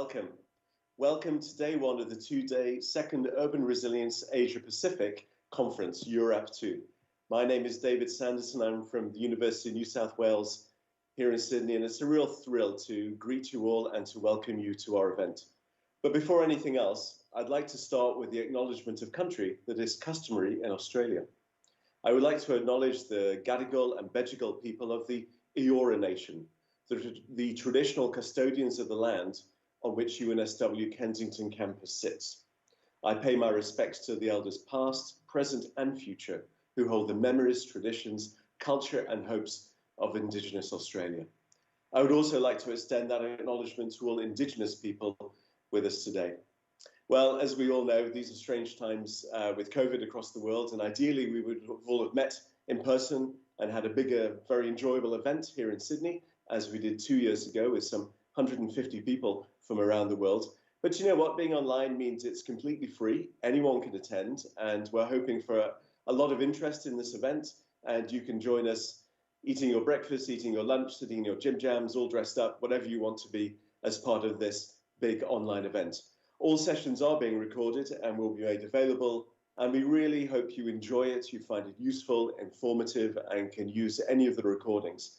welcome. Welcome to day one of the two-day second Urban Resilience Asia Pacific Conference, URAP2. My name is David Sanderson. I'm from the University of New South Wales here in Sydney, and it's a real thrill to greet you all and to welcome you to our event. But before anything else, I'd like to start with the acknowledgement of country that is customary in Australia. I would like to acknowledge the Gadigal and Bejigal people of the Eora Nation, the traditional custodians of the land on which UNSW Kensington campus sits. I pay my respects to the elders past, present and future who hold the memories, traditions, culture and hopes of Indigenous Australia. I would also like to extend that acknowledgement to all Indigenous people with us today. Well, as we all know, these are strange times with COVID across the world, and ideally we would all have met in person and had a bigger, very enjoyable event here in Sydney, as we did 2 years ago with some 150 people from around the world. But you know what? Being online means it's completely free. Anyone can attend, and we're hoping for a lot of interest in this event, and you can join us eating your breakfast, eating your lunch, sitting in your gym jams, all dressed up, whatever you want to be as part of this big online event. All sessions are being recorded and will be made available, and we really hope you enjoy it, you find it useful, informative, and can use any of the recordings.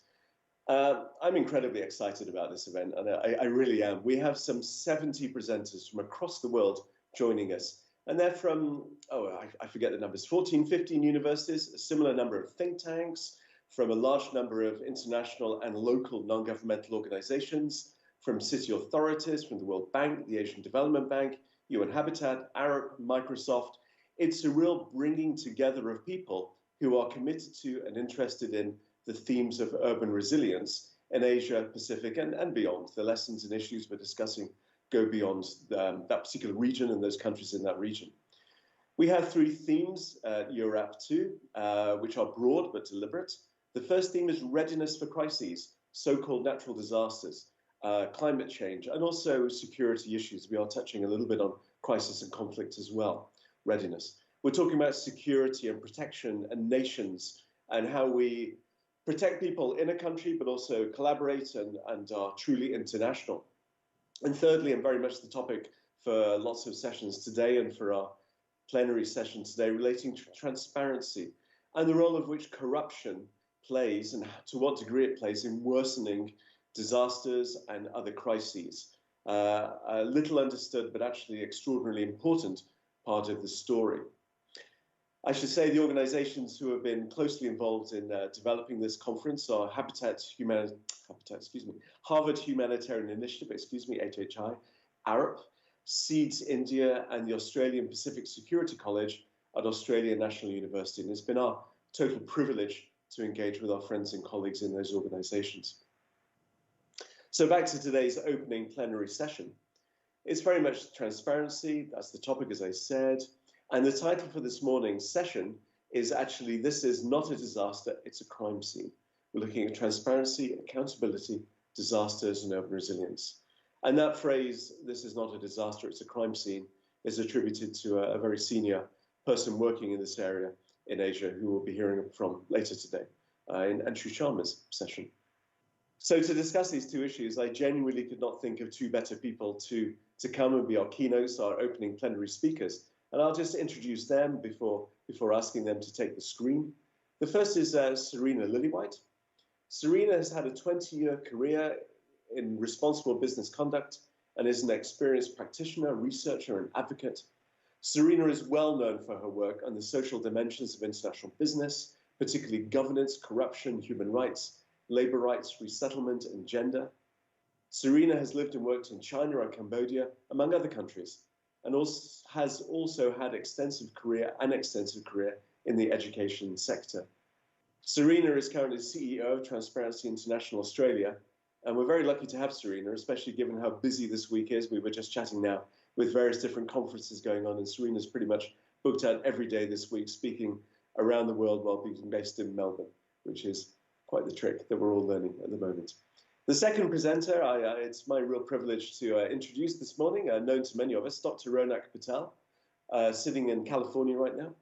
I'm incredibly excited about this event, and I really am. We have some 70 presenters from across the world joining us, and they're from, I forget the numbers, 14, 15 universities, a similar number of think tanks, from a large number of international and local non-governmental organizations, from city authorities, from the World Bank, the Asian Development Bank, UN Habitat, Arab, Microsoft. It's a real bringing together of people who are committed to and interested in the themes of urban resilience in Asia, Pacific, and beyond. The lessons and issues we're discussing go beyond that particular region and those countries in that region. We have three themes at URAP2, which are broad but deliberate. The first theme is readiness for crises, so-called natural disasters, climate change, and also security issues. We are touching a little bit on crisis and conflict as well, readiness. We're talking about security and protection and nations and how we protect people in a country, but also collaborate and are truly international. And thirdly, and very much the topic for lots of sessions today and for our plenary session today, relating to transparency and the role of which corruption plays and to what degree it plays in worsening disasters and other crises. A little understood, but actually extraordinarily important part of the story. I should say the organizations who have been closely involved in developing this conference are Harvard Humanitarian Initiative, HHI, ARP, SEEDS India, and the Australian Pacific Security College at Australian National University. And it's been our total privilege to engage with our friends and colleagues in those organizations. So back to today's opening plenary session. It's very much transparency, that's the topic as I said, and the title for this morning's session is actually, this is not a disaster, it's a crime scene. We're looking at transparency, accountability, disasters and urban resilience. And that phrase, this is not a disaster, it's a crime scene, is attributed to a very senior person working in this area in Asia who we'll be hearing from later today in Anshu Sharma's session. So to discuss these two issues, I genuinely could not think of two better people to come and be our keynotes, our opening plenary speakers. And I'll just introduce them before asking them to take the screen. The first is Serena Lillywhite. Serena has had a 20-year career in responsible business conduct and is an experienced practitioner, researcher, and advocate. Serena is well known for her work on the social dimensions of international business, particularly governance, corruption, human rights, labor rights, resettlement, and gender. Serena has lived and worked in China and Cambodia, among other countries, and has also had extensive career in the education sector. Serena is currently CEO of Transparency International Australia, and we're very lucky to have Serena, especially given how busy this week is. We were just chatting now with various different conferences going on, and Serena's pretty much booked out every day this week, speaking around the world while being based in Melbourne, which is quite the trick that we're all learning at the moment. The second presenter, it's my real privilege to introduce this morning, known to many of us, Dr. Ronak Patel, sitting in California right now.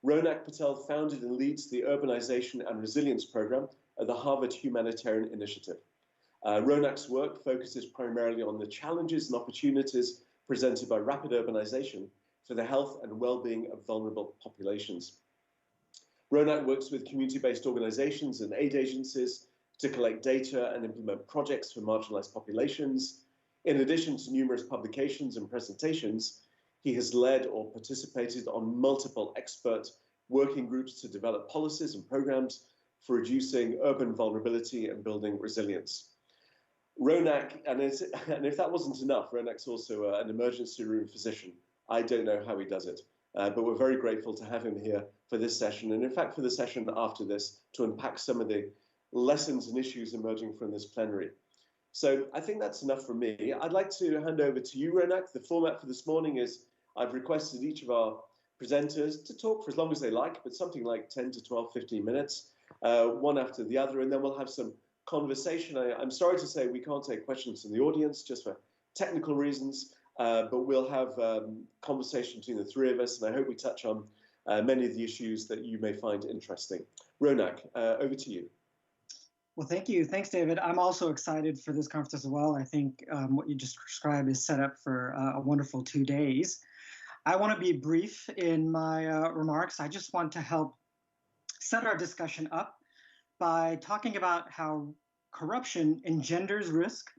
Ronak Patel founded and leads the Urbanization and Resilience Program at the Harvard Humanitarian Initiative. Ronak's work focuses primarily on the challenges and opportunities presented by rapid urbanization for the health and well-being of vulnerable populations. Ronak works with community-based organizations and aid agencies to collect data and implement projects for marginalized populations. In addition to numerous publications and presentations, he has led or participated on multiple expert working groups to develop policies and programs for reducing urban vulnerability and building resilience. Ronak, and if that wasn't enough, Ronak's also an emergency room physician. I don't know how he does it, but we're very grateful to have him here for this session, and in fact for the session after this, to unpack some of the lessons and issues emerging from this plenary. So I think that's enough from me. I'd like to hand over to you, Ronak. The format for this morning is I've requested each of our presenters to talk for as long as they like, but something like 10 to 12, 15 minutes, one after the other, and then we'll have some conversation. I'm sorry to say we can't take questions from the audience just for technical reasons, but we'll have conversation between the three of us, and I hope we touch on many of the issues that you may find interesting. Ronak, over to you. Well, thank you. Thanks, David. I'm also excited for this conference as well. I think what you just described is set up for a wonderful 2 days. I want to be brief in my remarks. I just want to help set our discussion up by talking about how corruption engenders risk,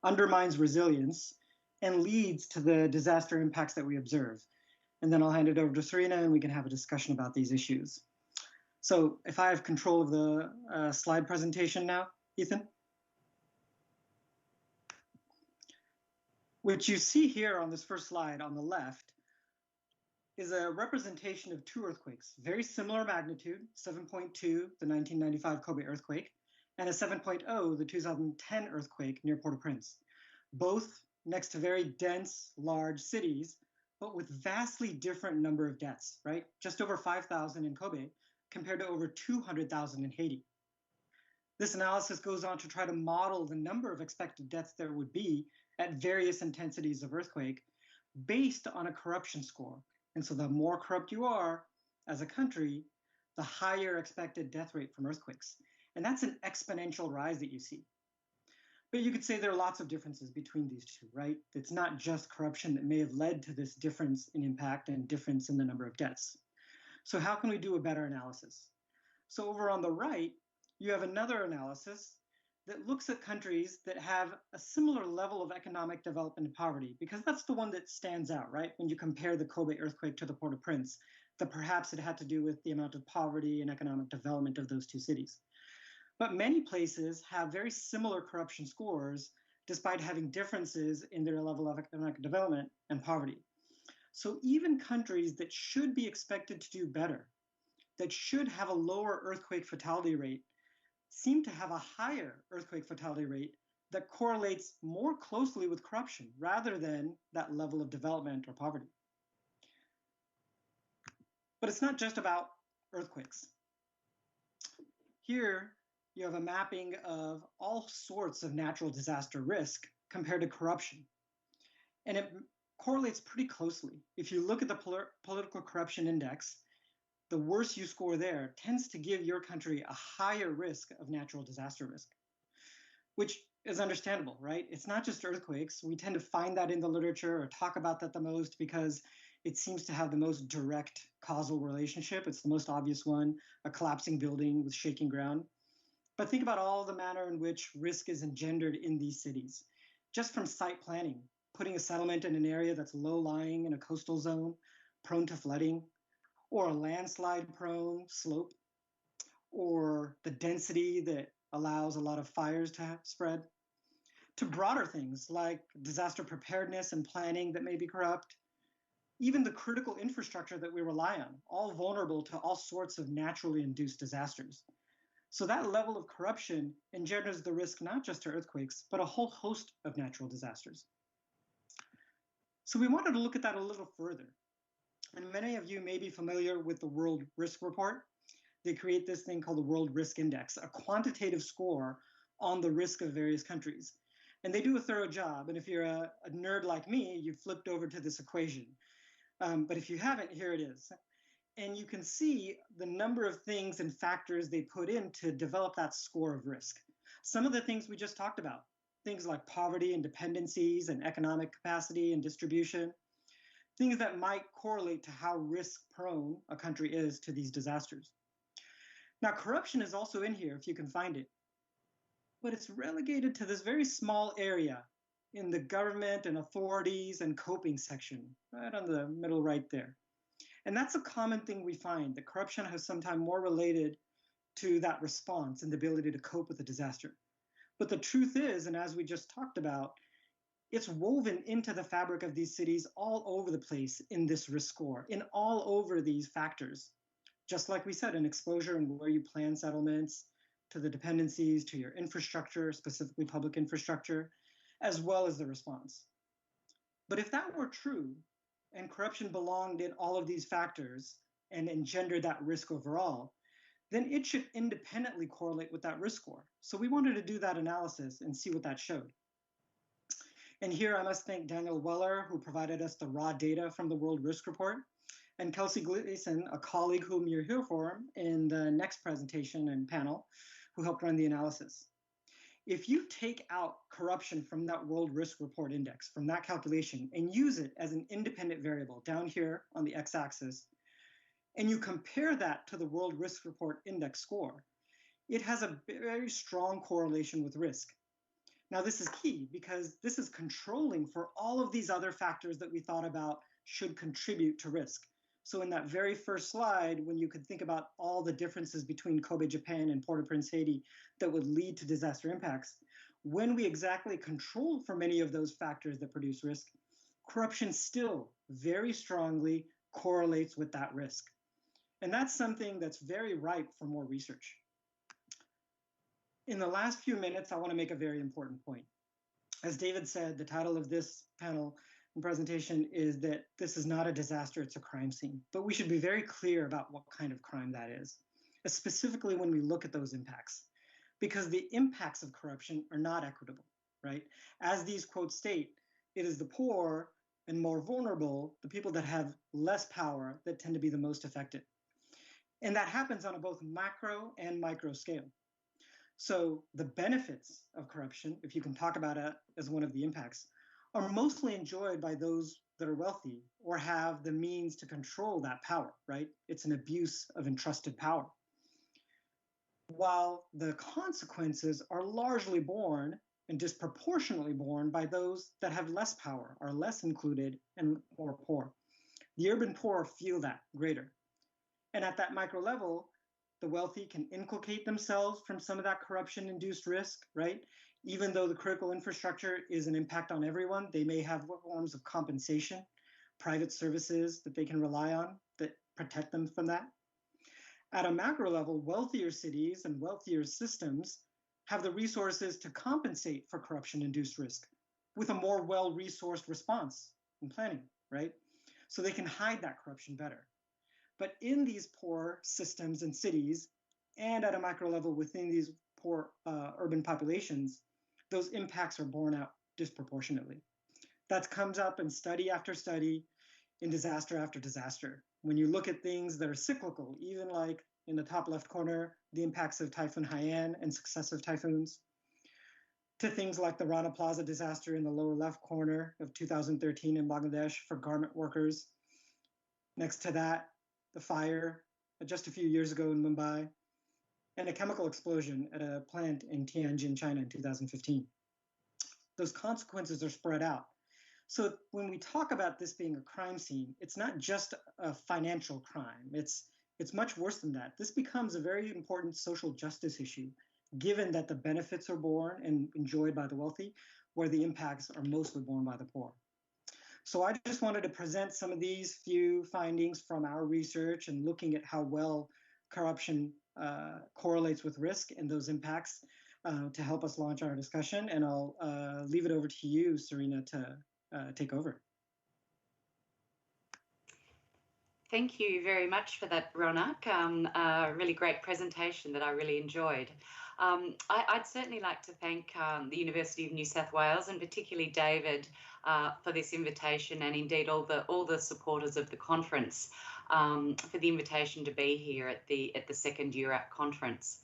undermines resilience, and leads to the disaster impacts that we observe. And then I'll hand it over to Serena and we can have a discussion about these issues. So if I have control of the slide presentation now, Ethan? What you see here on this first slide on the left is a representation of two earthquakes, very similar magnitude, 7.2, the 1995 Kobe earthquake, and a 7.0, the 2010 earthquake near Port-au-Prince, both next to very dense, large cities, but with vastly different number of deaths, right? Just over 5,000 in Kobe compared to over 200,000 in Haiti. This analysis goes on to try to model the number of expected deaths there would be at various intensities of earthquake based on a corruption score. And so the more corrupt you are as a country, the higher expected death rate from earthquakes. And that's an exponential rise that you see. But you could say there are lots of differences between these two, right? It's not just corruption that may have led to this difference in impact and difference in the number of deaths. So how can we do a better analysis? So over on the right, you have another analysis that looks at countries that have a similar level of economic development and poverty, because that's the one that stands out, right? When you compare the Kobe earthquake to the Port-au-Prince, that perhaps it had to do with the amount of poverty and economic development of those two cities. But many places have very similar corruption scores, despite having differences in their level of economic development and poverty. So even countries that should be expected to do better, that should have a lower earthquake fatality rate, seem to have a higher earthquake fatality rate that correlates more closely with corruption rather than that level of development or poverty. But it's not just about earthquakes. Here, you have a mapping of all sorts of natural disaster risk compared to corruption. And it correlates pretty closely. If you look at the political corruption index, the worse you score there tends to give your country a higher risk of natural disaster risk, which is understandable, right? It's not just earthquakes. We tend to find that in the literature or talk about that the most because it seems to have the most direct causal relationship. It's the most obvious one, a collapsing building with shaking ground. But think about all the manner in which risk is engendered in these cities, just from site planning, putting a settlement in an area that's low-lying in a coastal zone, prone to flooding, or a landslide-prone slope, or the density that allows a lot of fires to spread, to broader things like disaster preparedness and planning that may be corrupt, even the critical infrastructure that we rely on, all vulnerable to all sorts of naturally induced disasters. So that level of corruption engenders the risk not just to earthquakes, but a whole host of natural disasters. So we wanted to look at that a little further. And many of you may be familiar with the World Risk Report. They create this thing called the World Risk Index, a quantitative score on the risk of various countries. And they do a thorough job. And if you're a nerd like me, you've flipped over to this equation. But if you haven't, here it is. And you can see the number of things and factors they put in to develop that score of risk. Some of the things we just talked about, things like poverty and dependencies and economic capacity and distribution, things that might correlate to how risk-prone a country is to these disasters. Now, corruption is also in here if you can find it, but it's relegated to this very small area in the government and authorities and coping section, right on the middle right there. And that's a common thing we find, that corruption has sometimes more related to that response and the ability to cope with a disaster. But the truth is, and as we just talked about, it's woven into the fabric of these cities all over the place in this risk score, in all over these factors. Just like we said, in exposure and where you plan settlements, to the dependencies, to your infrastructure, specifically public infrastructure, as well as the response. But if that were true, and corruption belonged in all of these factors and engendered that risk overall, then it should independently correlate with that risk score. So we wanted to do that analysis and see what that showed. And here I must thank Daniel Weller, who provided us the raw data from the World Risk Report, and Kelsey Gleason, a colleague whom you're here for in the next presentation and panel, who helped run the analysis. If you take out corruption from that World Risk Report Index, from that calculation, and use it as an independent variable down here on the x-axis, and you compare that to the World Risk Report Index score, it has a very strong correlation with risk. Now, this is key because this is controlling for all of these other factors that we thought about should contribute to risk. So in that very first slide, when you could think about all the differences between Kobe, Japan and Port-au-Prince, Haiti that would lead to disaster impacts, when we exactly control for many of those factors that produce risk, corruption still very strongly correlates with that risk. And that's something that's very ripe for more research. In the last few minutes, I want to make a very important point. As David said, the title of this panel and presentation is that this is not a disaster, it's a crime scene. But we should be very clear about what kind of crime that is, specifically when we look at those impacts, because the impacts of corruption are not equitable, right? As these quotes state, it is the poor and more vulnerable, the people that have less power, that tend to be the most affected. And that happens on a both macro and micro scale. So the benefits of corruption, if you can talk about it as one of the impacts, are mostly enjoyed by those that are wealthy or have the means to control that power, right? It's an abuse of entrusted power. While the consequences are largely borne and disproportionately borne by those that have less power, are less included, and more poor. The urban poor feel that greater. And at that micro level, the wealthy can inculcate themselves from some of that corruption-induced risk, right? Even though the critical infrastructure is an impact on everyone, they may have forms of compensation, private services that they can rely on that protect them from that. At a macro level, wealthier cities and wealthier systems have the resources to compensate for corruption-induced risk with a more well-resourced response and planning, right? So they can hide that corruption better. But in these poor systems and cities, and at a macro level within these poor urban populations, those impacts are borne out disproportionately. That comes up in study after study, in disaster after disaster. When you look at things that are cyclical, even like in the top left corner, the impacts of Typhoon Haiyan and successive typhoons, to things like the Rana Plaza disaster in the lower left corner of 2013 in Bangladesh for garment workers. Next to that, the fire just a few years ago in Mumbai, and a chemical explosion at a plant in Tianjin, China in 2015. Those consequences are spread out. So when we talk about this being a crime scene, it's not just a financial crime. It's much worse than that. This becomes a very important social justice issue, given that the benefits are borne and enjoyed by the wealthy, where the impacts are mostly borne by the poor. So I just wanted to present some of these few findings from our research and looking at how well corruption correlates with risk and those impacts to help us launch our discussion. And I'll leave it over to you, Serena, to take over. Thank you very much for that, Ronak. A really great presentation that I really enjoyed. I'd certainly like to thank the University of New South Wales and particularly David for this invitation, and indeed all the supporters of the conference for the invitation to be here at the second URAP conference.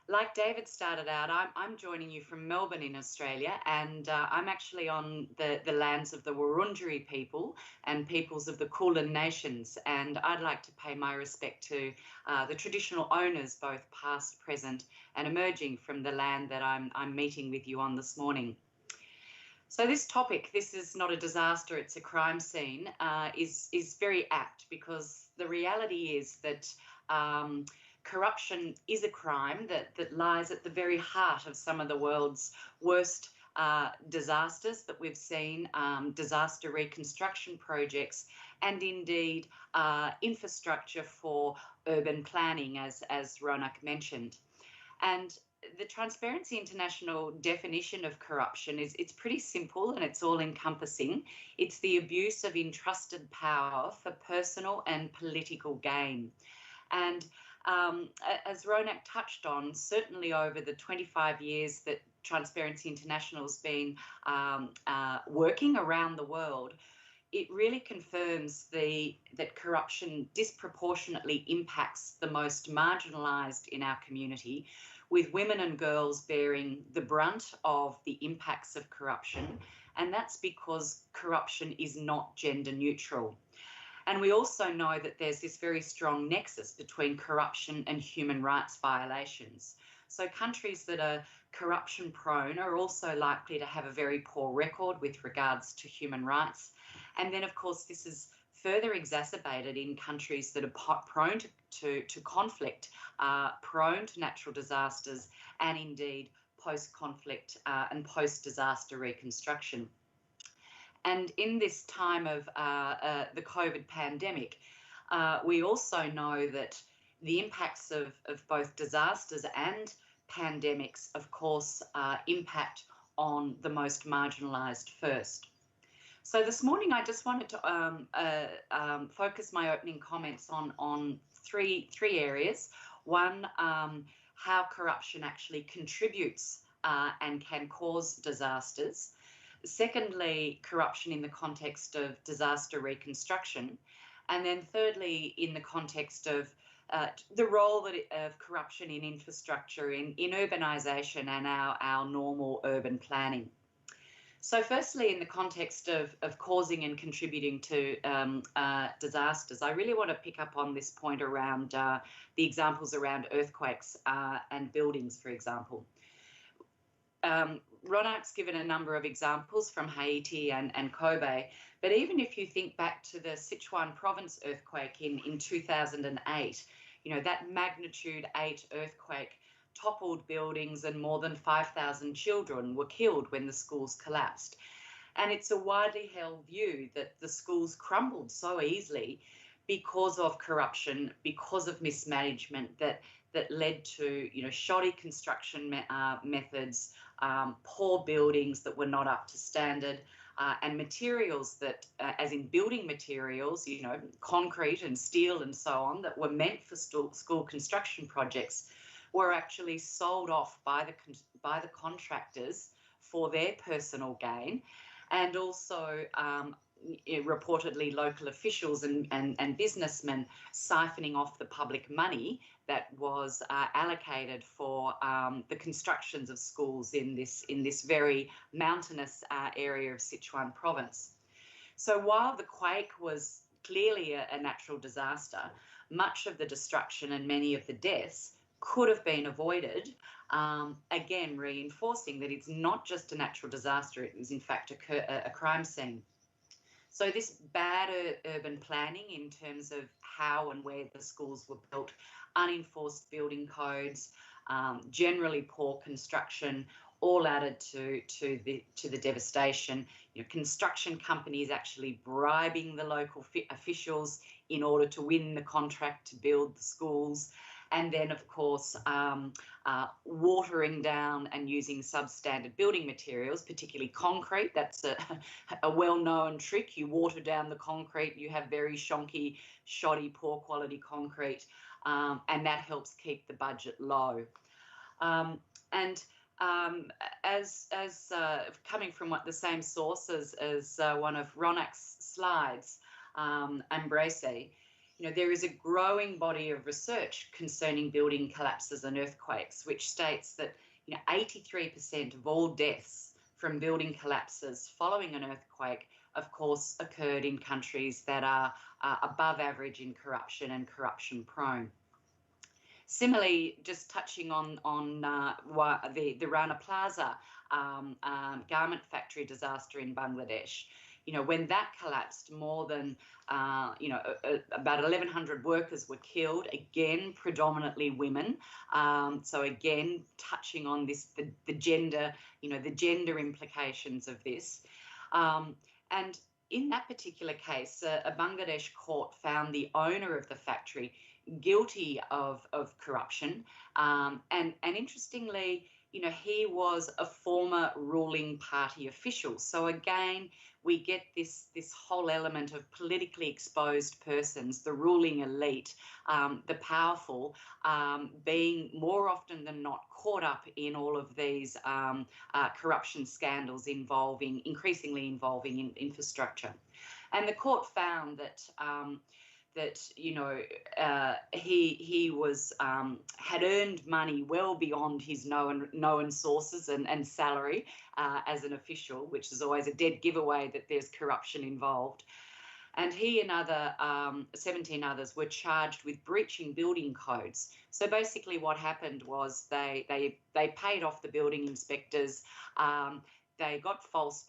Like David started out, I'm joining you from Melbourne in Australia, and I'm actually on the lands of the Wurundjeri people and peoples of the Kulin Nations, and I'd like to pay my respect to the traditional owners, both past, present, and emerging from the land that I'm meeting with you on this morning. So this topic, this is not a disaster, it's a crime scene, is very apt, because the reality is that corruption is a crime that lies at the very heart of some of the world's worst disasters that we've seen, disaster reconstruction projects, and indeed infrastructure for urban planning, as Ronak mentioned. And the Transparency International definition of corruption it's pretty simple and it's all encompassing. It's the abuse of entrusted power for personal and political gain. And as Ronak touched on, certainly over the 25 years that Transparency International has been working around the world, it really confirms that corruption disproportionately impacts the most marginalised in our community, with women and girls bearing the brunt of the impacts of corruption. And that's because corruption is not gender neutral. And we also know that there's this very strong nexus between corruption and human rights violations. So countries that are corruption prone are also likely to have a very poor record with regards to human rights. And then, of course, this is further exacerbated in countries that are prone to conflict, prone to natural disasters, and indeed post-conflict and post-disaster reconstruction. And in this time of the COVID pandemic, we also know that the impacts of both disasters and pandemics, of course, impact on the most marginalised first. So this morning, I just wanted to focus my opening comments on three areas. One, how corruption actually contributes and can cause disasters. Secondly, corruption in the context of disaster reconstruction. And then thirdly, in the context of the role of corruption in infrastructure, in urbanisation and our normal urban planning. So firstly, in the context of causing and contributing to disasters, I really want to pick up on this point around the examples around earthquakes and buildings, for example. Ronak's given a number of examples from Haiti and Kobe, but even if you think back to the Sichuan province earthquake in 2008, you know, that magnitude 8 earthquake toppled buildings and more than 5,000 children were killed when the schools collapsed. And it's a widely held view that the schools crumbled so easily because of corruption, because of mismanagement that led to, you know, shoddy construction methods, poor buildings that were not up to standard, and materials that, as in building materials, you know, concrete and steel and so on, that were meant for school construction projects, were actually sold off by the contractors for their personal gain, and also reportedly local officials and businessmen siphoning off the public money that was allocated for the constructions of schools in this very mountainous area of Sichuan province. So while the quake was clearly a natural disaster, much of the destruction and many of the deaths could have been avoided, again reinforcing that it's not just a natural disaster, it is in fact a crime scene. So this bad urban planning in terms of how and where the schools were built, unenforced building codes, generally poor construction, all added to the devastation. You know, construction companies actually bribing the local officials in order to win the contract to build the schools. And then, of course, watering down and using substandard building materials, particularly concrete. That's a well-known trick. You water down the concrete, you have very shonky, shoddy, poor quality concrete, and that helps keep the budget low. As coming from the same source as one of Ronak's slides, Embrace, you there is a growing body of research concerning building collapses and earthquakes, which states that 83% of all deaths from building collapses following an earthquake, of course, occurred in countries that are above average in corruption and corruption prone. Similarly, just touching on the Rana Plaza garment factory disaster in Bangladesh, when that collapsed, more than about 1,100 workers were killed. Again, predominantly women. So again, touching on this, the gender, the gender implications of this, and in that particular case, a Bangladesh court found the owner of the factory guilty of corruption, and interestingly, he was a former ruling party official. So again, we get this whole element of politically exposed persons, the ruling elite, the powerful, being more often than not caught up in all of these corruption scandals increasingly involving in infrastructure. And the court found that he was had earned money well beyond his known sources and salary as an official, which is always a dead giveaway that there's corruption involved. And he and 17 others were charged with breaching building codes. So basically what happened was they paid off the building inspectors, they got false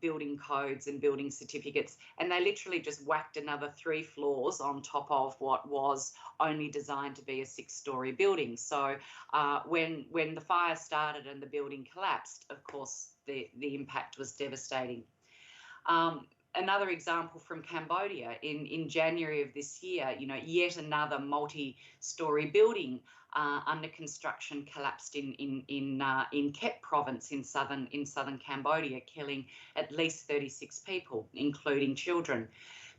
building codes and building certificates, and they literally just whacked another 3 floors on top of what was only designed to be a 6-story building. So when the fire started and the building collapsed, of course, the impact was devastating. Another example from Cambodia, in January of this year, yet another multi-story building under construction collapsed in Kep province in southern Cambodia, killing at least 36 people, including children.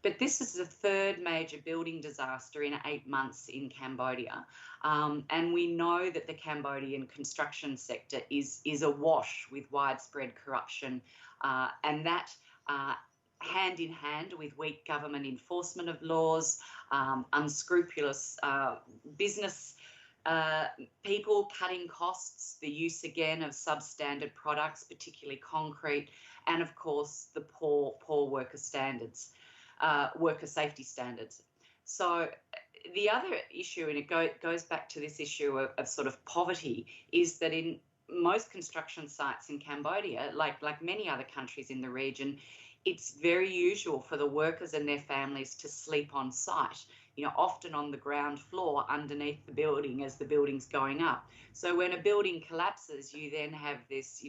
But this is the 3rd major building disaster in 8 months in Cambodia, and we know that the Cambodian construction sector is awash with widespread corruption, and that hand in hand with weak government enforcement of laws, unscrupulous business people cutting costs, the use again of substandard products, particularly concrete, and of course the poor worker standards, worker safety standards. So the other issue, and it goes back to this issue of sort of poverty, is that in most construction sites in Cambodia, like many other countries in the region, it's very usual for the workers and their families to sleep on site, often on the ground floor underneath the building as the building's going up. So when a building collapses, you then have this,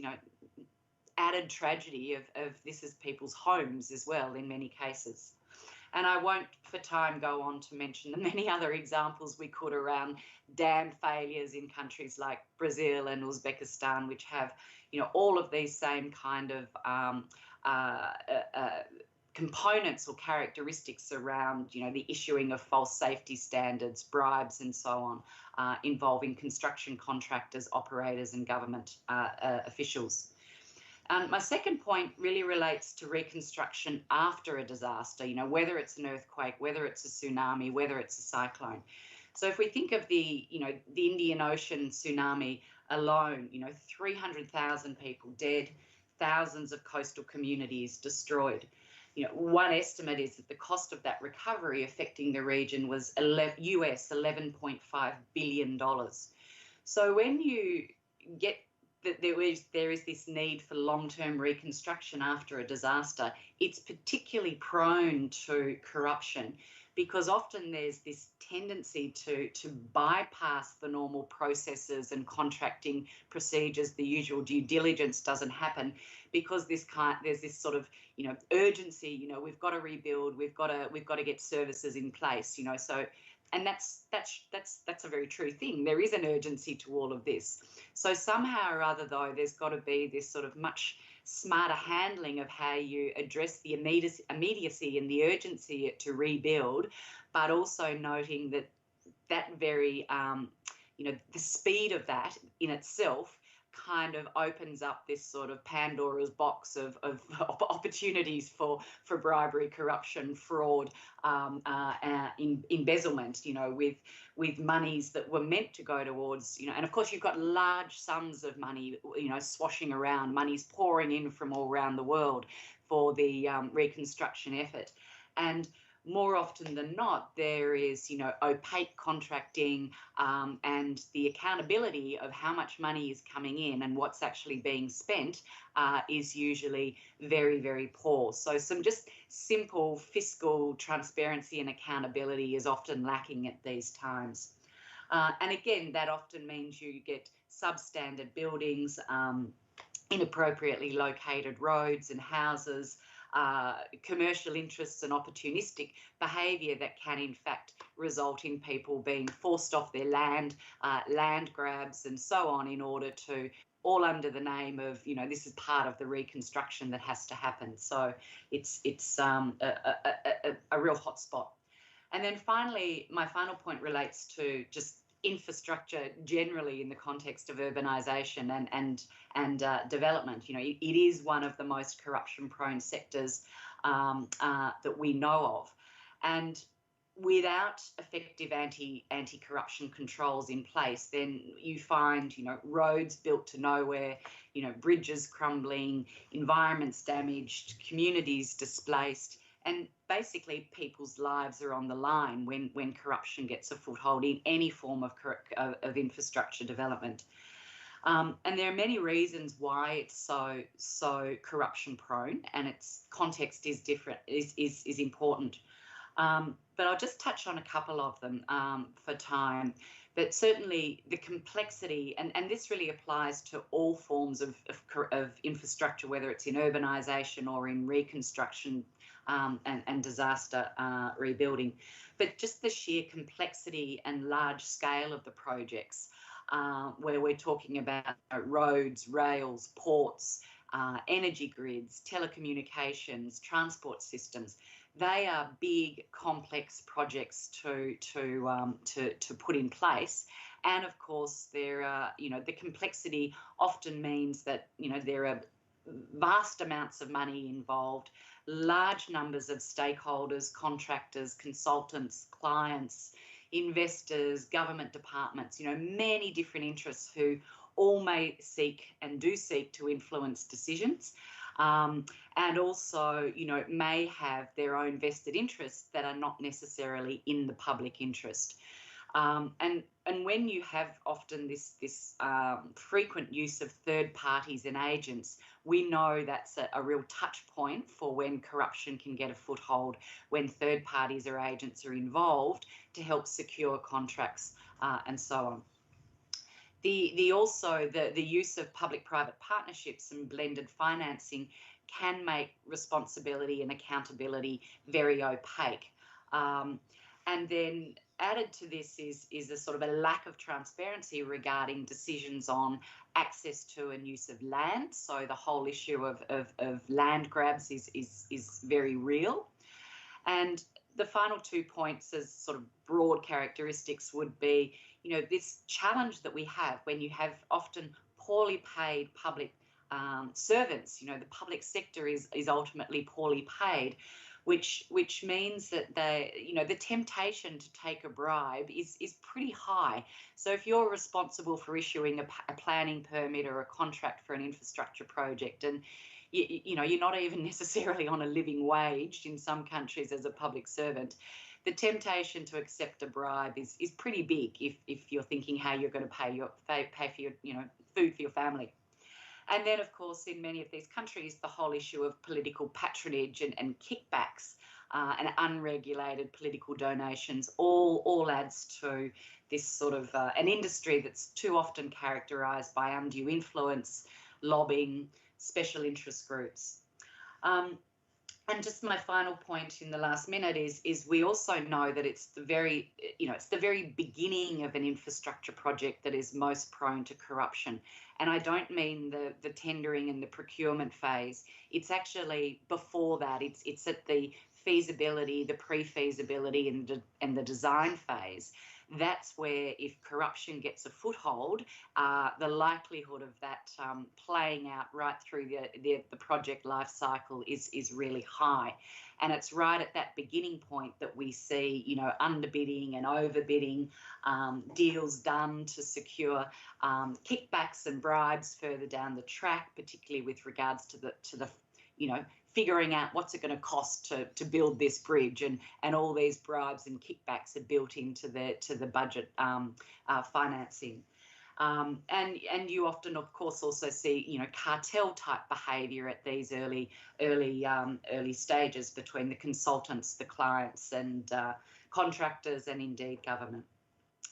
added tragedy of this is people's homes as well in many cases. And I won't, for time, go on to mention the many other examples we could around dam failures in countries like Brazil and Uzbekistan, which have, all of these same kind of components or characteristics around, the issuing of false safety standards, bribes, and so on, involving construction contractors, operators, and government officials. My second point really relates to reconstruction after a disaster, whether it's an earthquake, whether it's a tsunami, whether it's a cyclone. So if we think of the Indian Ocean tsunami alone, 300,000 people dead, thousands of coastal communities destroyed. One estimate is that the cost of that recovery affecting the region was US $11.5 billion. So when you get that there is this need for long-term reconstruction after a disaster, it's particularly prone to corruption, because often there's this tendency to bypass the normal processes and contracting procedures. The usual due diligence doesn't happen because there's this sort of urgency. We've got to rebuild. We've got to get services in place. So. And that's a very true thing. There is an urgency to all of this. So somehow or other, though, there's got to be this sort of much smarter handling of how you address the immediacy and the urgency to rebuild, but also noting that very, the speed of that in itself kind of opens up this sort of Pandora's box of opportunities for bribery, corruption, fraud, embezzlement, with monies that were meant to go towards, and of course you've got large sums of money, swashing around, money's pouring in from all around the world for the reconstruction effort. And more often than not, there is, opaque contracting, and the accountability of how much money is coming in and what's actually being spent is usually very, very poor. So some just simple fiscal transparency and accountability is often lacking at these times. And again, that often means you get substandard buildings, inappropriately located roads and houses, commercial interests and opportunistic behaviour that can in fact result in people being forced off their land, land grabs and so on, in order to, all under the name of, this is part of the reconstruction that has to happen. So it's a real hot spot. And then finally, my final point relates to just infrastructure generally in the context of urbanisation and development. It is one of the most corruption-prone sectors that we know of, and without effective anti-corruption controls in place, then you find roads built to nowhere, bridges crumbling, environments damaged, communities displaced. And basically, people's lives are on the line when corruption gets a foothold in any form of infrastructure development. And there are many reasons why it's so corruption prone, and its context is different, is important. But I'll just touch on a couple of them for time. But certainly the complexity, and this really applies to all forms of infrastructure, whether it's in urbanisation or in reconstruction and disaster rebuilding, but just the sheer complexity and large scale of the projects, where we're talking about roads, rails, ports, energy grids, telecommunications, transport systems. They are big, complex projects to put in place, and of course, there are the complexity often means that there are vast amounts of money involved, large numbers of stakeholders, contractors, consultants, clients, investors, government departments. Many different interests who all may seek and do seek to influence decisions. And also, may have their own vested interests that are not necessarily in the public interest. And when you have often this frequent use of third parties and agents, we know that's a real touch point for when corruption can get a foothold, when third parties or agents are involved to help secure contracts and so on. The use of public-private partnerships and blended financing can make responsibility and accountability very opaque. And then added to this is a sort of a lack of transparency regarding decisions on access to and use of land. So the whole issue of land grabs is very real. And the final 2 points as sort of broad characteristics would be, this challenge that we have when you have often poorly paid public servants. The public sector is ultimately poorly paid, which means that the temptation to take a bribe is pretty high. So if you're responsible for issuing a planning permit or a contract for an infrastructure project, and you're not even necessarily on a living wage in some countries as a public servant, the temptation to accept a bribe is pretty big if you're thinking how you're going to pay for your food for your family. And then, of course, in many of these countries, the whole issue of political patronage and kickbacks and unregulated political donations all adds to this sort of an industry that's too often characterised by undue influence, lobbying, special interest groups. And just my final point in the last minute is we also know that it's the very beginning of an infrastructure project that is most prone to corruption. And I don't mean the tendering and the procurement phase. It's actually before that. It's at the feasibility, the pre-feasibility and the design phase that's where, if corruption gets a foothold, the likelihood of that playing out right through the project life cycle is really high. And it's right at that beginning point that we see, you know, underbidding and overbidding, deals done to secure kickbacks and bribes further down the track, particularly with regards to the you know, figuring out what's it going to cost to build this bridge, and all these bribes and kickbacks are built into the budget financing. And you often, of course, also see, you know, cartel type behaviour at these early stages between the consultants, the clients, and contractors, and indeed government.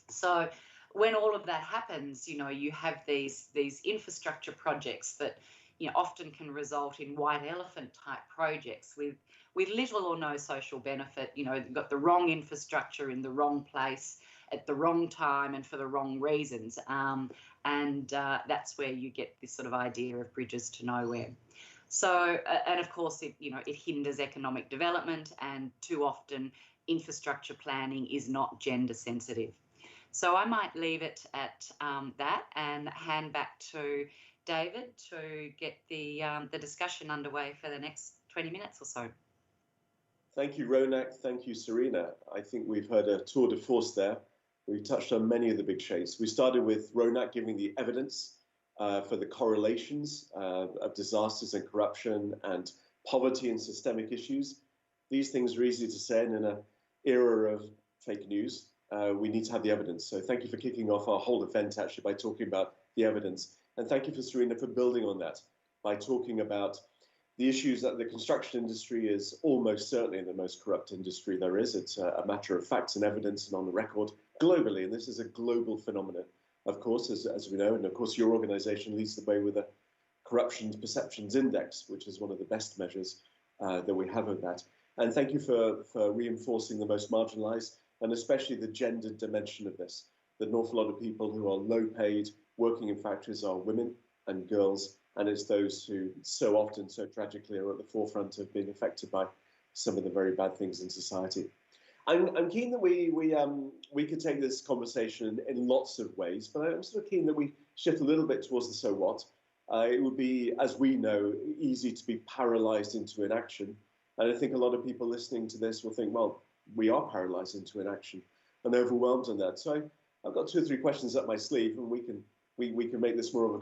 So when all of that happens, you know, you have these infrastructure projects that, you know, often can result in white elephant type projects with little or no social benefit. You know, they've got the wrong infrastructure in the wrong place at the wrong time and for the wrong reasons. And that's where you get this sort of idea of bridges to nowhere. So, and of course, it hinders economic development, and too often infrastructure planning is not gender sensitive. So I might leave it at that and hand back to David to get the discussion underway for the next 20 minutes or so. Thank you, Ronak. Thank you, Serena. I think we've heard a tour de force there. We touched on many of the big shapes. We started with Ronak giving the evidence for the correlations of disasters and corruption and poverty and systemic issues. These things are easy to say, and in an era of fake news, we need to have the evidence. So thank you for kicking off our whole event, actually, by talking about the evidence. And thank you for Serena for building on that by talking about the issues that the construction industry is almost certainly the most corrupt industry there is. It's a matter of facts and evidence and on the record globally. And this is a global phenomenon, of course, as we know. And of course, your organization leads the way with a Corruption Perceptions Index, which is one of the best measures that we have of that. And thank you for reinforcing the most marginalized, and especially the gendered dimension of this. That an awful lot of people who are low paid, working in factories are women and girls, and it's those who so often, so tragically, are at the forefront of being affected by some of the very bad things in society. I'm keen that we could take this conversation in lots of ways, but I'm sort of keen that we shift a little bit towards the so what. It would be, as we know, easy to be paralyzed into inaction. And I think a lot of people listening to this will think, well, we are paralyzed into inaction and overwhelmed on that. So I've got 2 or 3 questions up my sleeve, and we can make this more of a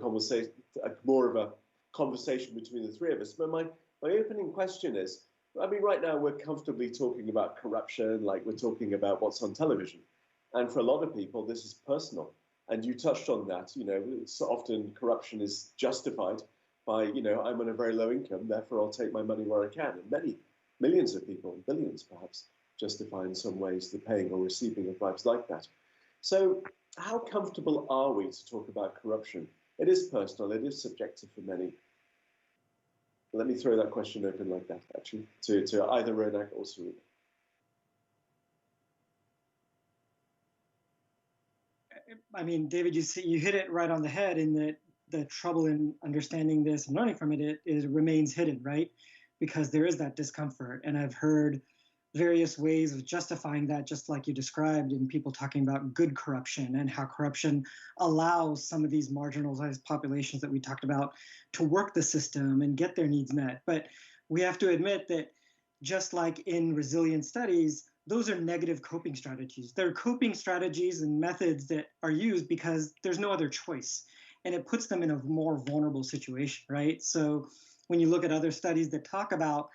conversation between the 3 of us. But my opening question is, I mean, right now we're comfortably talking about corruption, like we're talking about what's on television. And for a lot of people, this is personal. And you touched on that, you know, so often corruption is justified by, you know, I'm on a very low income, therefore I'll take my money where I can. And many, millions of people, billions perhaps, justify in some ways the paying or receiving of bribes like that. So how comfortable are we to talk about corruption? It is personal, it is subjective for many. Let me throw that question open like that, actually, to either Ronak or Serena. I mean, David, you hit it right on the head in that the trouble in understanding this and learning from it remains hidden, right? Because there is that discomfort. And I've heard various ways of justifying that, just like you described, in people talking about good corruption and how corruption allows some of these marginalized populations that we talked about to work the system and get their needs met. But we have to admit that just like in resilience studies, those are negative coping strategies. They're coping strategies and methods that are used because there's no other choice. And it puts them in a more vulnerable situation, right? So when you look at other studies that talk about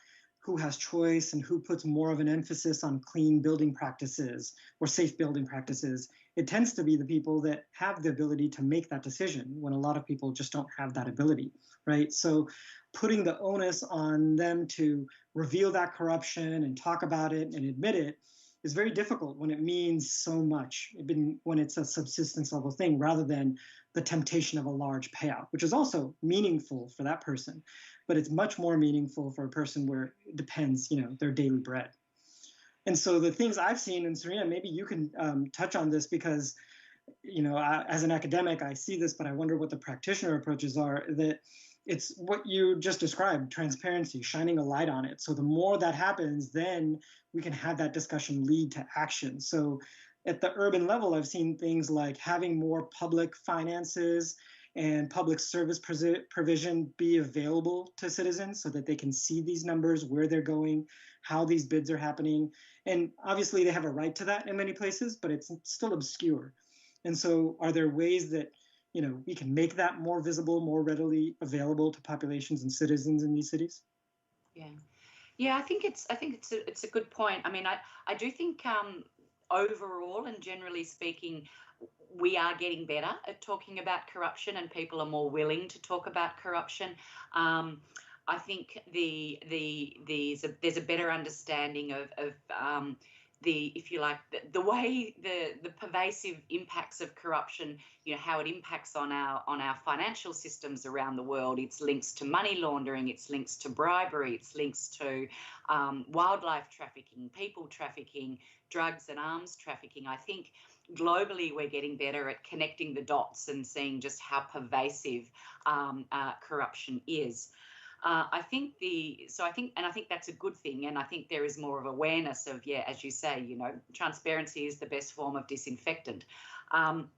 who has choice and who puts more of an emphasis on clean building practices or safe building practices, it tends to be the people that have the ability to make that decision when a lot of people just don't have that ability, right? So putting the onus on them to reveal that corruption and talk about it and admit it is very difficult when it means so much, when it's a subsistence level thing rather than the temptation of a large payout, which is also meaningful for that person. But it's much more meaningful for a person where it depends, you know, their daily bread. And so the things I've seen, and Serena, maybe you can touch on this because, you know, as an academic, I see this, but I wonder what the practitioner approaches are, that it's what you just described, transparency, shining a light on it. So the more that happens, then we can have that discussion lead to action. So at the urban level, I've seen things like having more public finances and public service provision be available to citizens so that they can see these numbers, where they're going, how these bids are happening. And obviously they have a right to that in many places, but it's still obscure. And so are there ways that we can make that more visible, more readily available to populations and citizens in these cities? Yeah. Yeah, I think it's a good point. I mean, I do think overall and generally speaking, we are getting better at talking about corruption, and people are more willing to talk about corruption. I think there's a better understanding of if you like, the way the pervasive impacts of corruption, how it impacts on our financial systems around the world. Its links to money laundering, its links to bribery, its links to wildlife trafficking, people trafficking, drugs and arms trafficking. I think globally we're getting better at connecting the dots and seeing just how pervasive corruption is. I think that's a good thing, and I think there is more of awareness of, as you say, transparency is the best form of disinfectant. And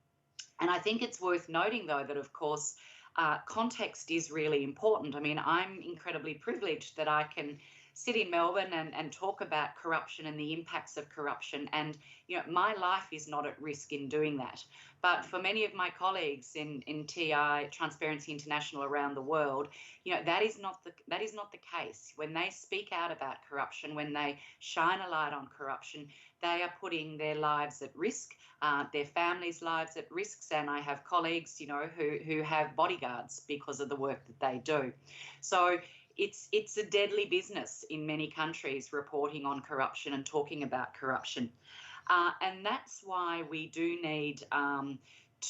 I think it's worth noting, though, that of course context is really important. I mean, I'm incredibly privileged that I can sit in Melbourne and talk about corruption and the impacts of corruption, and my life is not at risk in doing that. But for many of my colleagues in TI, Transparency International, around the world, that is not the case. When they speak out about corruption, when they shine a light on corruption, they are putting their lives at risk, their families' lives at risk. And I have colleagues, who have bodyguards because of the work that they do. So it's a deadly business in many countries, reporting on corruption and talking about corruption. And that's why we do need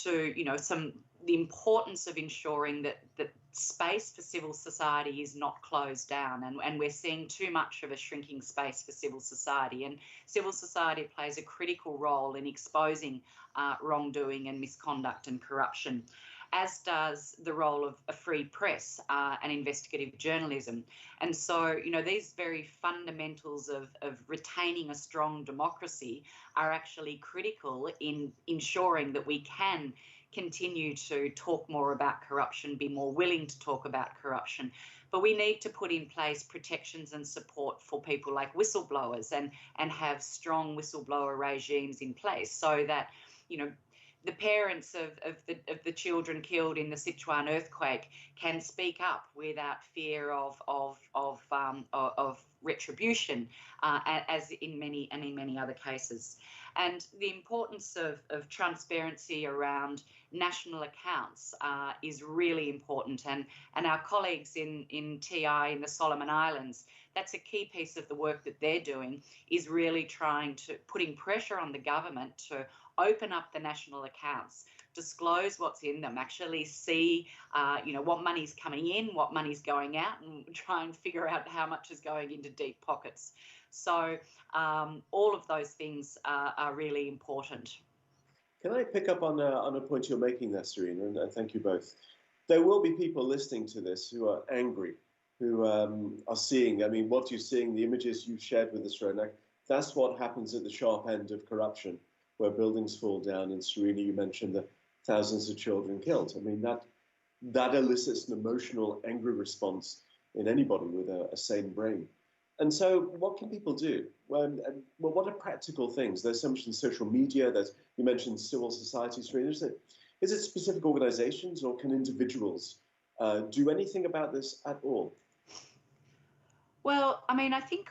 the importance of ensuring that space for civil society is not closed down. And we're seeing too much of a shrinking space for civil society. And civil society plays a critical role in exposing wrongdoing and misconduct and corruption, as does the role of a free press and investigative journalism. And so, these very fundamentals of retaining a strong democracy are actually critical in ensuring that we can continue to talk more about corruption, be more willing to talk about corruption. But we need to put in place protections and support for people like whistleblowers and have strong whistleblower regimes in place so that, the parents of the children killed in the Sichuan earthquake can speak up without fear of retribution, as in many other cases. And the importance of transparency around national accounts is really important. And our colleagues in TI in the Solomon Islands, that's a key piece of the work that they're doing, is really putting pressure on the government to open up the national accounts, disclose what's in them, actually see, what money's coming in, what money's going out, and try and figure out how much is going into deep pockets. So all of those things are really important. Can I pick up on a point you're making there, Serena, and thank you both. There will be people listening to this who are angry, who are seeing, what you're seeing, the images you shared with us, Ronak, that's what happens at the sharp end of corruption, where buildings fall down. And Serena, you mentioned the thousands of children killed. That elicits an emotional, angry response in anybody with a sane brain. And so what can people do? Well, what are practical things? There's so much in social media. You mentioned civil society, Serena. Is it specific organizations, or can individuals do anything about this at all? Well, I think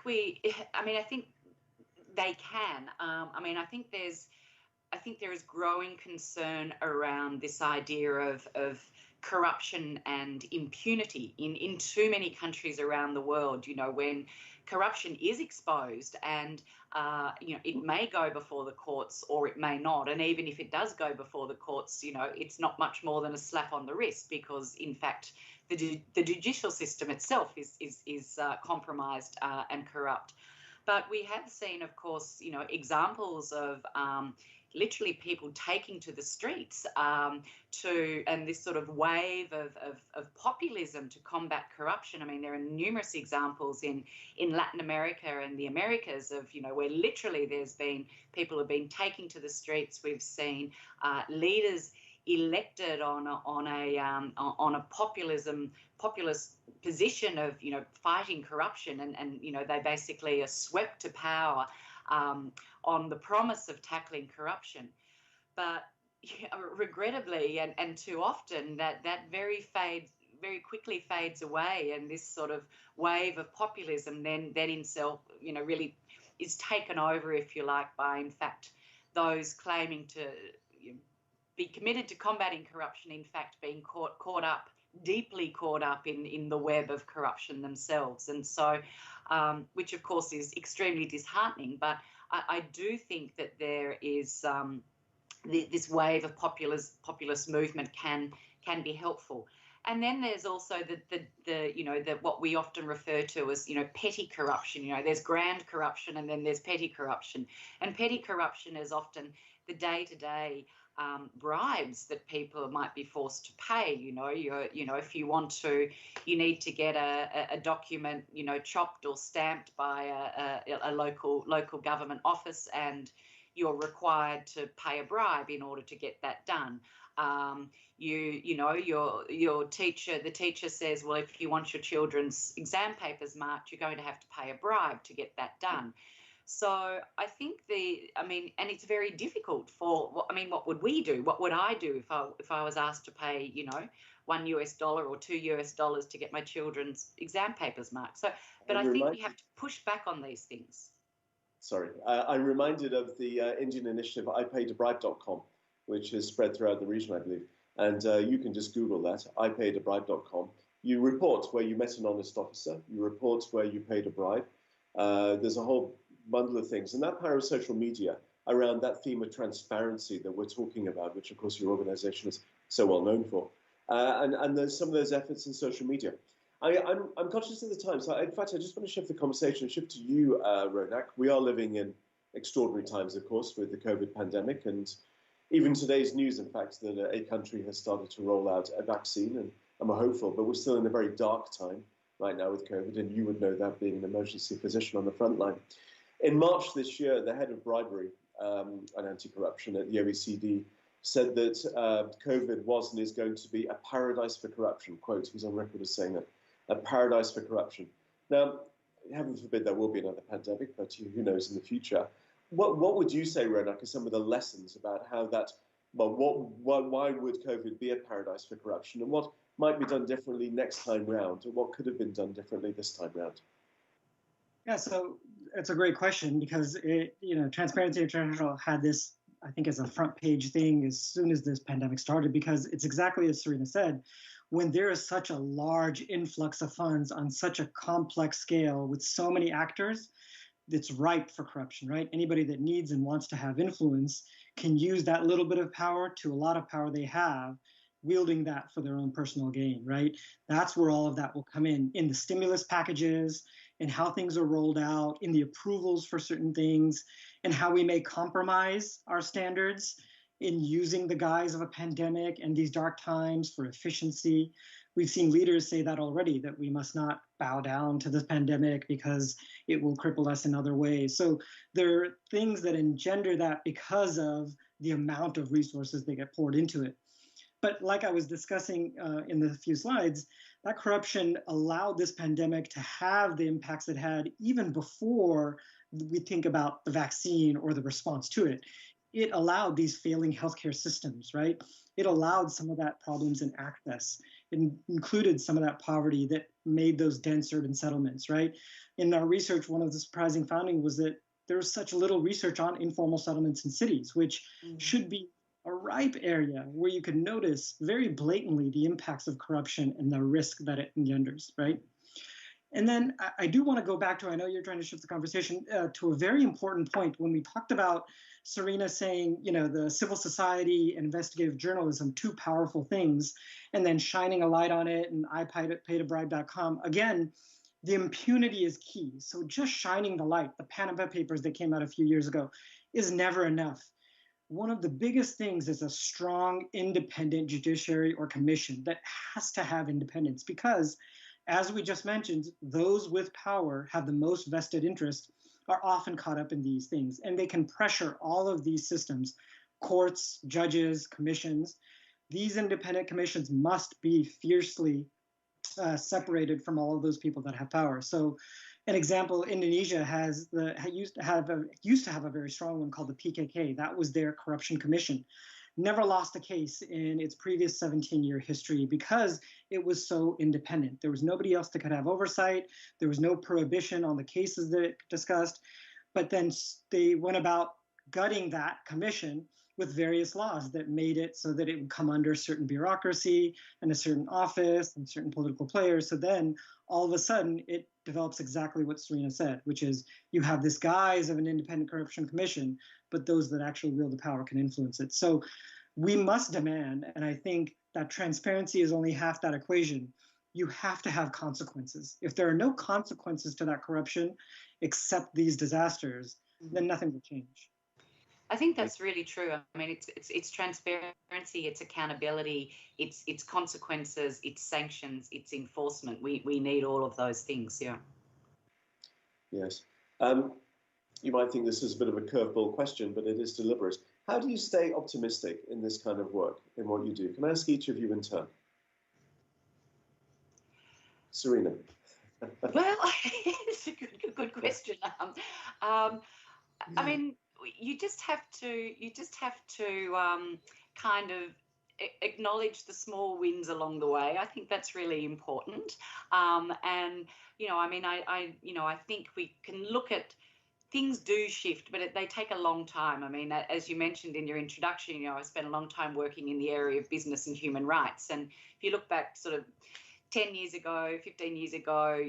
they can. I think there is growing concern around this idea of corruption and impunity in too many countries around the world. When corruption is exposed, and it may go before the courts or it may not, and even if it does go before the courts, it's not much more than a slap on the wrist, because in fact the judicial system itself is compromised and corrupt. But we have seen, of course, examples of literally people taking to the streets and this sort of wave of populism to combat corruption. I mean, there are numerous examples in Latin America and the Americas of, where literally people have been taking to the streets. We've seen leaders elected on a populist position of fighting corruption, and they basically are swept to power on the promise of tackling corruption. But regrettably and too often that very quickly fades away, and this sort of wave of populism then itself really is taken over, if you like, by in fact those claiming to be committed to combating corruption, in fact being deeply caught up in the web of corruption themselves. And so which of course is extremely disheartening, but I do think that there is this wave of populist movement can be helpful. And then there's also the what we often refer to as petty corruption. There's grand corruption and then there's petty corruption. And petty corruption is often the day-to-day bribes that people might be forced to pay. If you need to get a document chopped or stamped by a local government office, and you're required to pay a bribe in order to get that done. Your teacher, the teacher says, well, if you want your children's exam papers marked, you're going to have to pay a bribe to get that done. So I think and it's very difficult what would we do? What would I do if I was asked to pay, $1 or $2 to get my children's exam papers marked? So, but I think we have to push back on these things. Sorry, I'm reminded of the Indian initiative iPaidAbribe.com, which is spread throughout the region, I believe. And you can just Google that, iPaidAbribe.com. You report where you met an honest officer. You report where you paid a bribe. There's a whole bundle of things. And that power of social media around that theme of transparency that we're talking about, which of course your organization is so well known for. And there's some of those efforts in social media. I'm conscious of the time, so in fact, I just want to shift the conversation, shift to you, Ronak. We are living in extraordinary times, of course, with the COVID pandemic, and even today's news, in fact, that a country has started to roll out a vaccine, and I'm hopeful, but we're still in a very dark time right now with COVID, and you would know that being an emergency physician on the front line. In March this year, the head of bribery and anti-corruption at the OECD said that COVID was and is going to be a paradise for corruption. Quote, he's on record as saying that. A paradise for corruption. Now, heaven forbid there will be another pandemic, but who knows in the future. What would you say, Ronak, are some of the lessons about how that, why would COVID be a paradise for corruption, and what might be done differently next time round, or what could have been done differently this time round? Yeah, so it's a great question, because Transparency International had this, I think, as a front page thing as soon as this pandemic started, because it's exactly as Serena said. When there is such a large influx of funds on such a complex scale with so many actors, it's ripe for corruption, right? Anybody that needs and wants to have influence can use that little bit of power to a lot of power they have, wielding that for their own personal gain, right? That's where all of that will come in the stimulus packages, and how things are rolled out, in the approvals for certain things, and how we may compromise our standards in using the guise of a pandemic and these dark times for efficiency. We've seen leaders say that already, that we must not bow down to this pandemic because it will cripple us in other ways. So there are things that engender that because of the amount of resources that get poured into it. But like I was discussing in the few slides, that corruption allowed this pandemic to have the impacts it had even before we think about the vaccine or the response to it. It allowed these failing healthcare systems, right? It allowed some of that problems in access. It included some of that poverty that made those dense urban settlements, right? In our research, one of the surprising findings was that there was such little research on informal settlements in cities, which should be a ripe area where you can notice very blatantly the impacts of corruption and the risk that it engenders, right? And then I do want to go back to, I know you're trying to shift the conversation to a very important point when we talked about Serena saying, the civil society and investigative journalism, two powerful things, and then shining a light on it, and iPaidAbribe.com. Again, the impunity is key. So just shining the light, the Panama Papers that came out a few years ago, is never enough. one of the biggest things is a strong independent judiciary or commission that has to have independence because, as we just mentioned, those with power have the most vested interest are often caught up in these things, and they can pressure all of these systems, courts, judges, commissions. These independent commissions must be fiercely separated from all of those people that have power. So an example, Indonesia used to have a very strong one called the PKK. That was their corruption commission. Never lost a case in its previous 17-year history because it was so independent. There was nobody else that could have oversight. There was no prohibition on the cases that it discussed. But then they went about gutting that commission with various laws that made it so that it would come under a certain bureaucracy and a certain office and certain political players. So then all of a sudden it develops exactly what Serena said, which is you have this guise of an independent corruption commission, but those that actually wield the power can influence it. So we must demand, and I think that transparency is only half that equation. You have to have consequences. If there are no consequences to that corruption except these disasters, then nothing will change. I think that's really true. I mean, it's transparency, it's accountability, it's consequences, it's sanctions, it's enforcement. We need all of those things. Yeah. Yes. You might think this is a bit of a curveball question, but it is deliberate. How do you stay optimistic in this kind of work, in what you do? Can I ask each of you in turn? Serena. Well, it's a good question. I mean, you just have to kind of acknowledge the small wins along the way. I think that's really important. And I mean, I think we can look at things do shift, but they take a long time. I mean, as you mentioned in your introduction, I spent a long time working in the area of business and human rights. And if you look back sort of 10 years ago, 15 years ago,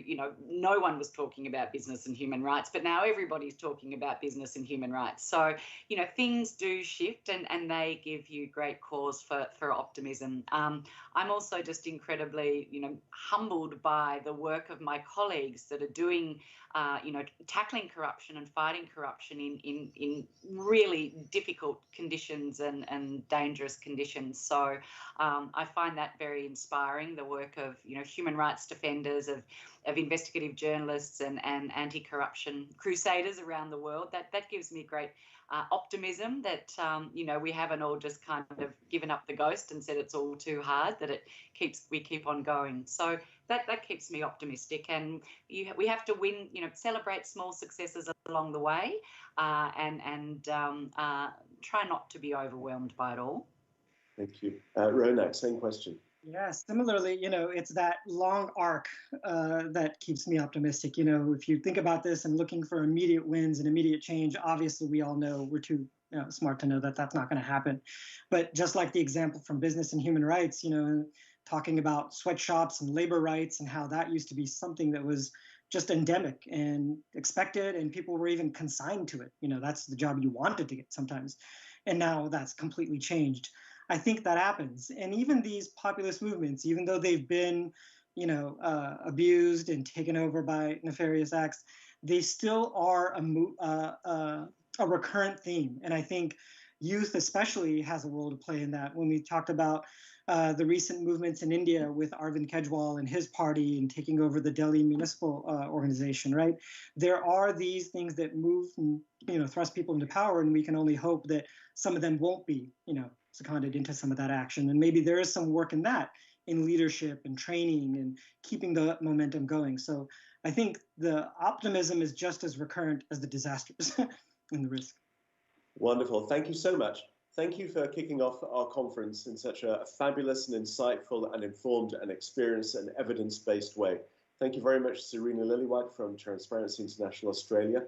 no one was talking about business and human rights, but now everybody's talking about business and human rights. So, things do shift and they give you great cause for optimism. I'm also just incredibly, humbled by the work of my colleagues that are doing, tackling corruption and fighting corruption in really difficult conditions and dangerous conditions. So I find that very inspiring, the work of, human rights defenders, of investigative journalists and anti-corruption crusaders around the world. That gives me great optimism that, we haven't all just kind of given up the ghost and said it's all too hard, that we keep on going. So that keeps me optimistic. And we have to win, celebrate small successes along the way and try not to be overwhelmed by it all. Thank you. Ronak, same question. Yeah, similarly, it's that long arc that keeps me optimistic. If you think about this and looking for immediate wins and immediate change, obviously we all know we're too smart to know that that's not going to happen. But just like the example from business and human rights, talking about sweatshops and labor rights and how that used to be something that was just endemic and expected, and people were even consigned to it. That's the job you wanted to get sometimes. And now that's completely changed. I think that happens. And even these populist movements, even though they've been, abused and taken over by nefarious acts, they still are a recurrent theme. And I think youth especially has a role to play in that. When we talked about the recent movements in India with Arvind Kejriwal and his party and taking over the Delhi municipal organization, right? There are these things that move and, thrust people into power, and we can only hope that some of them won't be, seconded into some of that action. And maybe there is some work in that, in leadership and training and keeping the momentum going. So I think the optimism is just as recurrent as the disasters and the risk. Wonderful. Thank you so much. Thank you for kicking off our conference in such a fabulous and insightful and informed and experienced and evidence-based way. Thank you very much, Serena Lillywhite from Transparency International Australia,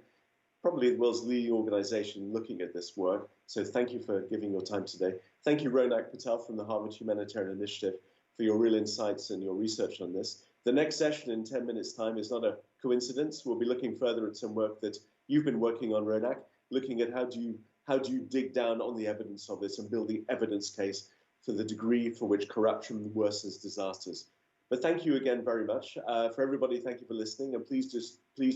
probably the world's leading organization looking at this work. So thank you for giving your time today. Thank you, Ronak Patel from the Harvard Humanitarian Initiative, for your real insights and your research on this. The next session in 10 minutes' time is not a coincidence. We'll be looking further at some work that you've been working on, Ronak, looking at how do you dig down on the evidence of this and build the evidence case for the degree for which corruption worsens disasters. But thank you again very much. For everybody, thank you for listening. And please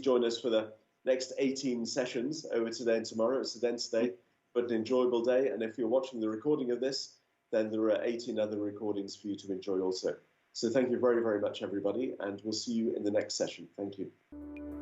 join us for the next 18 sessions over today and tomorrow. It's a dense day. but an enjoyable day. And if you're watching the recording of this, then there are 18 other recordings for you to enjoy also. So thank you very, very much, everybody, and we'll see you in the next session. Thank you.